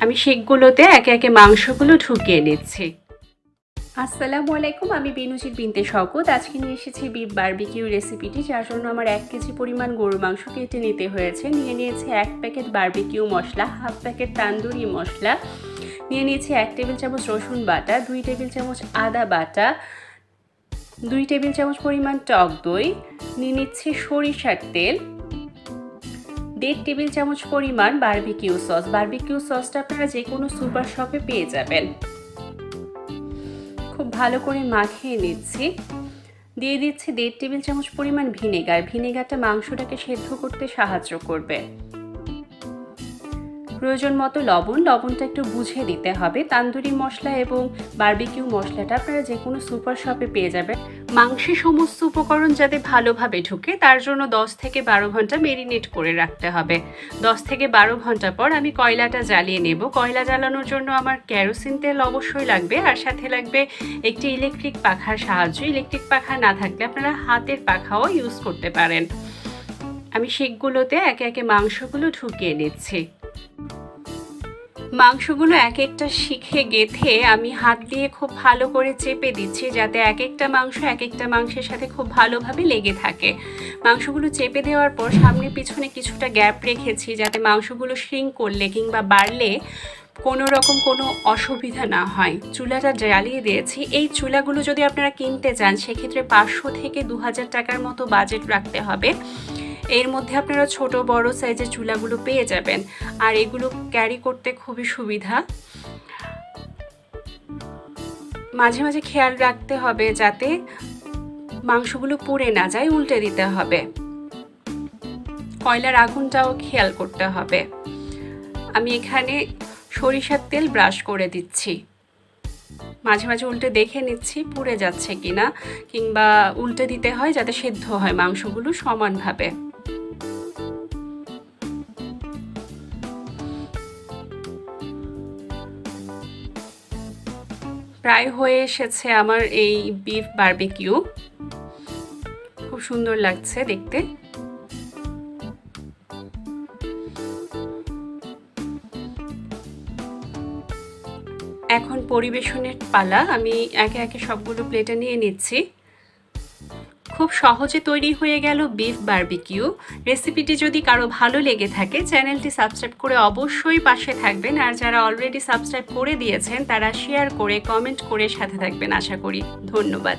আমি শিকগুলোতে একে একে মাংসগুলো ঢুকিয়ে নিচ্ছি। আসসালামু আলাইকুম, আমি বেনজির বিনতে শওকত। আজকে নিয়ে এসেছি বিফ বারবিকিউ রেসিপিটি, যার জন্য আমার 1 কেজি পরিমাণ গরুর মাংস কেটে নিতে হয়েছে। নিয়ে নিয়েছি 1 প্যাকেট বারবিকিউ মশলা, হাফ প্যাকেট তান্দুরি মশলা, নিয়ে নিয়েছি 1 টেবিল চামচ রসুন বাটা, 2 টেবিল চামচ আদা বাটা, 2 টেবিল চামচ পরিমাণ টক দই, নিয়ে নিচ্ছি সরিষার তেল, 1.5 টেবিল চামচ পরিমাণ বারবিকিউ সস। বারবিকিউ সসটা আপনারা যে কোনো সুপার শপে পেয়ে যাবেন। খুব ভালো করে মাখিয়ে নিচ্ছি। দিয়ে দিচ্ছি 1.5 টেবিল চামচ পরিমাণ ভিনেগার। ভিনেগারটা মাংসটাকে সেদ্ধ করতে সাহায্য করবে। প্রয়োজন মতো লবণ, লবণটা একটু বুঝে দিতে হবে। তান্দুরি মশলা এবং বারবিকিউ মশলাটা আপনারা যে কোনো সুপার শপে পেয়ে যাবেন। মাংসে সমস্ত উপকরণ যাতে ভালোভাবে ঢুকে তার জন্য 10 থেকে 12 ঘন্টা মেরিনেট করে রাখতে হবে। 10 থেকে 12 ঘন্টা পর আমি কয়লাটা জ্বালিয়ে নেব। কয়লা জ্বালানোর জন্য আমার কেরোসিন তেল অবশ্যই লাগবে, আর সাথে লাগবে একটি ইলেকট্রিক পাখার সাহায্য। ইলেকট্রিক পাখা না থাকলে আপনারা হাতের পাখাও ইউজ করতে পারেন। আমি শিকগুলোতে একে একে মাংসগুলো ঢুকিয়ে নিচ্ছি। মাংসগুলো এক একটা শিখে গেথে আমি হাত দিয়ে খুব ভালো করে চেপে দিচ্ছি, যাতে এক একটা মাংসের সাথে খুব ভালোভাবে লেগে থাকে। মাংসগুলো চেপে দেওয়ার পর সামনে পিছনে কিছুটা গ্যাপ রেখেছি, যাতে মাংসগুলো শ্রিঙ্ক করলে কিংবা বাড়লে কোনো রকম কোনো অসুবিধা না হয়। চুলাটা জ্বালিয়ে দিয়েছি। এই চুলাগুলো যদি আপনারা কিনতে চান সেক্ষেত্রে 500 থেকে 2000 টাকার মতো বাজেট রাখতে হবে। এর মধ্যে আপনারা ছোট বড় সাইজের চুলাগুলো পেয়ে যাবেন, আর এগুলো ক্যারি করতে খুবই সুবিধা। মাঝে মাঝে খেয়াল রাখতে হবে যাতে মাংসগুলো পুড়ে না যায়, উল্টে দিতে হবে। কয়লার আগুনটাও খেয়াল করতে হবে। আমি এখানে সরিষার তেল ব্রাশ করে দিচ্ছি। মাঝে মাঝে উল্টে দেখে নিচ্ছি পুড়ে যাচ্ছে কিনা, কিংবা উল্টে দিতে হয় যাতে সেদ্ধ হয় মাংসগুলো সমানভাবে। প্রায় হয়ে এসেছে আমার এই বিফ বারবিকিউ। খুব সুন্দর লাগছে দেখতে। এখন পরিবেশনের পালা। আমি একে একে সবগুলো প্লেটে নিয়ে নিচ্ছি। খুব সহজে তৈরি হয়ে গেল বিফ বারবিকিউ। রেসিপিটি যদি কারো ভালো লেগে থাকে চ্যানেলটি সাবস্ক্রাইব করে অবশ্যই পাশে থাকবেন, আর যারা অলরেডি সাবস্ক্রাইব করে দিয়েছেন তারা শেয়ার করে কমেন্ট করে সাথে থাকবেন আশা করি। ধন্যবাদ।